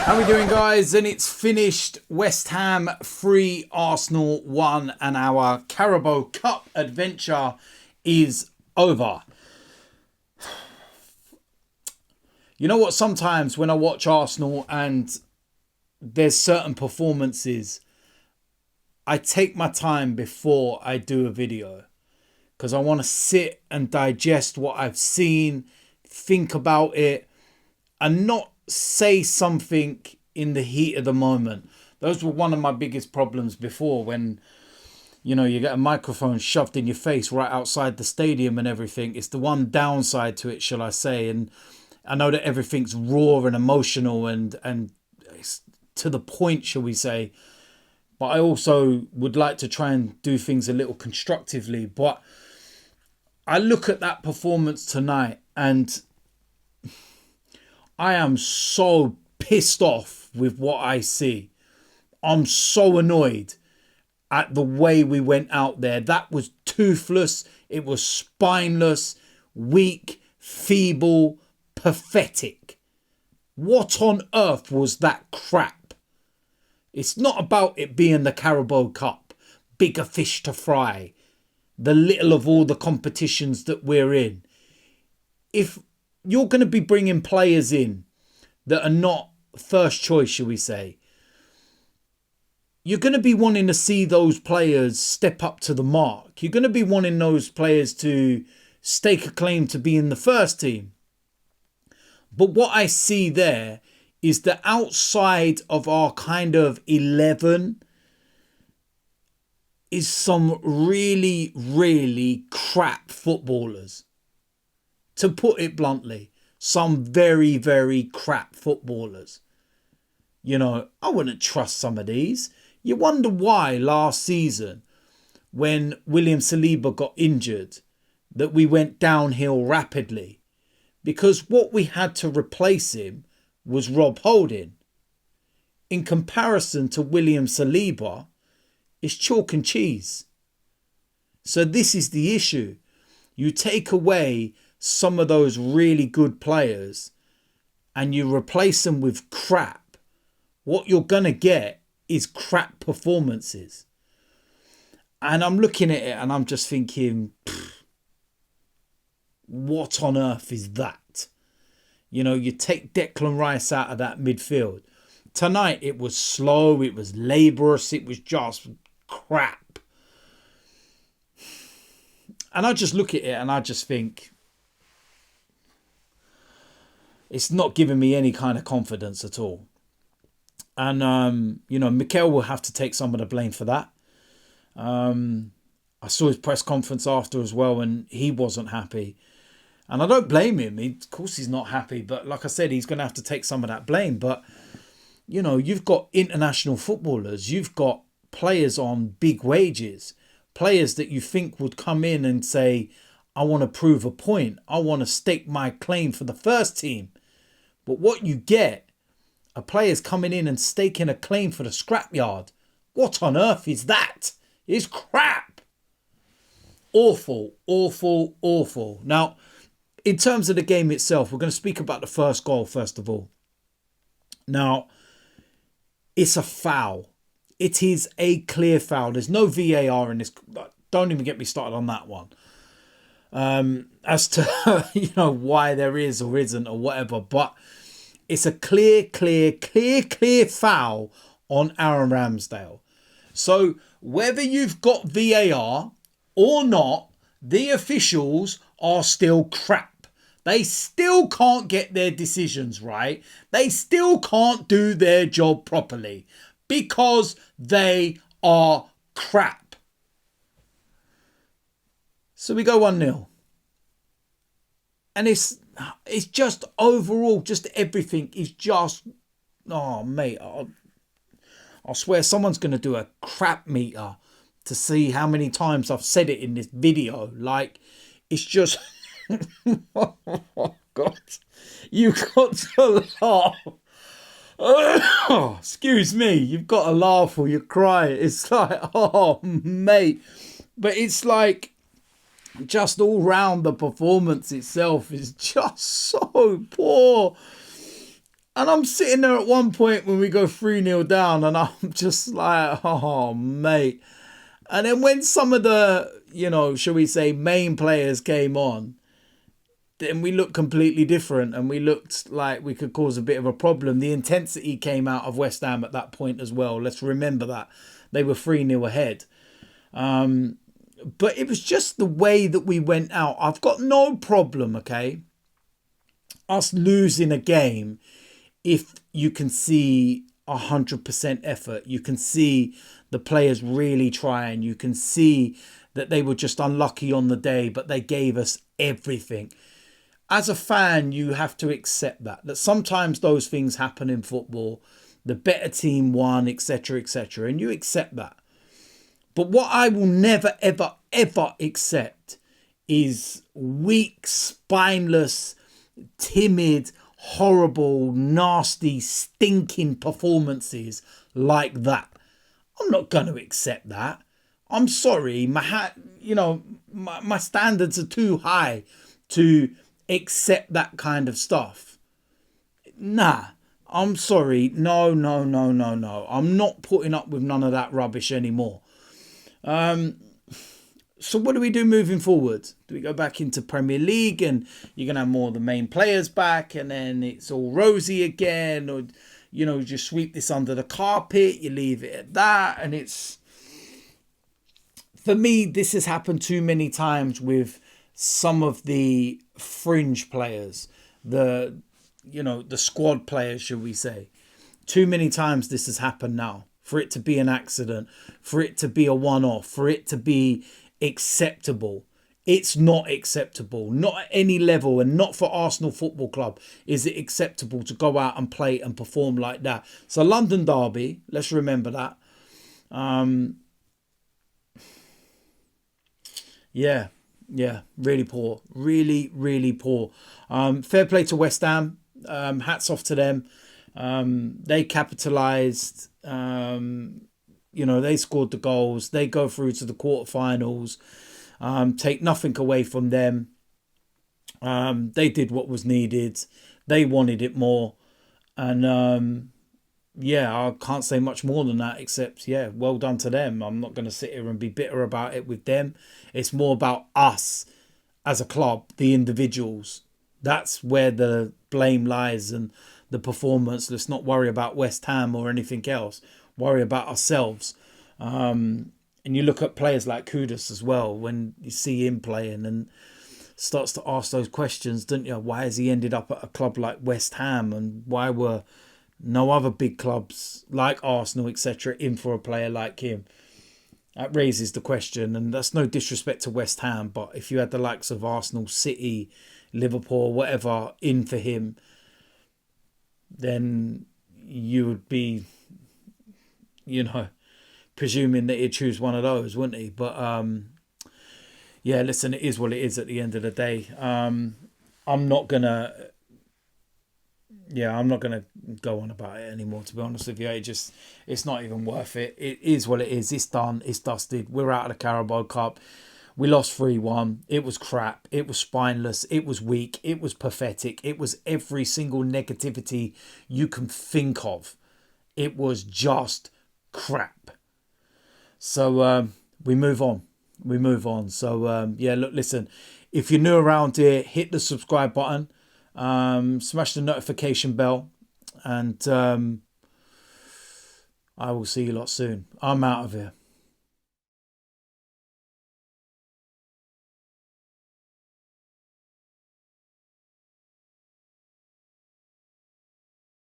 How we doing, guys? And it's finished. West Ham 3, Arsenal 1, and our Carabao Cup adventure is over. You know what? Sometimes when I watch Arsenal and there's certain performances, I take my time before I do a video because I want to sit and digest what I've seen, think about it, and not say something in the heat of the moment. Those were one of my biggest problems before, when you get a microphone shoved in your face right outside the stadium and everything. It's the one downside to it, shall I say. And I know that everything's raw and emotional and it's to the point, shall we say, but I also would like to try and do things a little constructively. But I look at that performance tonight and I am so pissed off with what I see. I'm so annoyed at the way we went out there. That was toothless. It was spineless, weak, feeble, pathetic. What on earth was that crap? It's not about it being the Carabao Cup, bigger fish to fry, the little of all the competitions that we're in. If you're going to be bringing players in that are not first choice, shall we say, you're going to be wanting to see those players step up to the mark. You're going to be wanting those players to stake a claim to be in the first team. But what I see there is that outside of our kind of 11 is some really, really crap footballers. To put it bluntly, some very, very crap footballers. I wouldn't trust some of these. You wonder why last season, when William Saliba got injured, that we went downhill rapidly. Because what we had to replace him was Rob Holding. In comparison to William Saliba, it's chalk and cheese. So this is the issue. You take away some of those really good players and you replace them with crap. What you're going to get is crap performances. And I'm looking at it and I'm just thinking, what on earth is that? You take Declan Rice out of that midfield. Tonight it was slow, it was laborious, it was just crap. And I just look at it and I just think, it's not giving me any kind of confidence at all. And, Mikel will have to take some of the blame for that. I saw his press conference after as well, and he wasn't happy. And I don't blame him. Of course he's not happy. But like I said, he's going to have to take some of that blame. But, you've got international footballers. You've got players on big wages. Players that you think would come in and say, I want to prove a point. I want to stake my claim for the first team. But what you get are players coming in and staking a claim for the scrapyard. What on earth is that? It's crap. Awful, awful, awful. Now, in terms of the game itself, we're going to speak about the first goal first of all. Now, it's a foul. It is a clear foul. There's no VAR in this. Don't even get me started on that one. As to, why there is or isn't or whatever. But it's a clear foul on Aaron Ramsdale. So whether you've got VAR or not, the officials are still crap. They still can't get their decisions right. They still can't do their job properly because they are crap. So we go 1-0. And it's just overall, just everything is just, oh mate, I swear someone's going to do a crap meter to see how many times I've said it in this video. Like, it's just, oh God, you got to laugh. Oh, excuse me, you've got to laugh or you cry. It's like, oh mate, but it's like, just all round the performance itself is just so poor. And I'm sitting there at one point when we go 3-0 down, and I'm just like, oh, mate. And then when some of the, shall we say, main players came on, then we looked completely different, and we looked like we could cause a bit of a problem. The intensity came out of West Ham at that point as well. Let's remember that. They were 3-0 ahead. But it was just the way that we went out. I've got no problem, okay, us losing a game if you can see 100% effort. You can see the players really trying. You can see that they were just unlucky on the day, but they gave us everything. As a fan, you have to accept that sometimes those things happen in football. The better team won, etc., etc., and you accept that. But what I will never, ever, ever accept is weak, spineless, timid, horrible, nasty, stinking performances like that. I'm not going to accept that. I'm sorry. My standards are too high to accept that kind of stuff. Nah, I'm sorry. No. I'm not putting up with none of that rubbish anymore. So what do we do moving forward? Do we go back into Premier League and you're going to have more of the main players back and then it's all rosy again? Or, just sweep this under the carpet, you leave it at that. And it's, for me, this has happened too many times with some of the fringe players, the squad players, should we say. Too many times this has happened now. For it to be an accident, for it to be a one-off, for it to be acceptable. It's not acceptable. Not at any level, and not for Arsenal Football Club is it acceptable to go out and play and perform like that. So London derby, let's remember that. Yeah, really poor. Really, really poor. Fair play to West Ham. Hats off to them. They capitalised. They scored the goals. They go through to the quarterfinals. Take nothing away from them. They did what was needed. They wanted it more. And I can't say much more than that except, well done to them. I'm not going to sit here and be bitter about it with them. It's more about us as a club, the individuals. That's where the blame lies and the performance. Let's not worry about West Ham or anything else. Worry about ourselves. And you look at players like Kudus as well, when you see him playing and starts to ask those questions, don't you? Why has he ended up at a club like West Ham, and why were no other big clubs like Arsenal, etc., in for a player like him? That raises the question, and that's no disrespect to West Ham, but if you had the likes of Arsenal, City, Liverpool, whatever, in for him, then you would be, presuming that he'd choose one of those, wouldn't he? But listen, it is what it is at the end of the day. I'm not gonna go on about it anymore, to be honest with you. It's not even worth it. It is what it is. It's done. It's dusted. We're out of the Carabao Cup. We lost 3-1. It was crap. It was spineless. It was weak. It was pathetic. It was every single negativity you can think of. It was just crap. So we move on. So look, listen, if you're new around here, hit the subscribe button, smash the notification bell, and I will see you lot soon. I'm out of here.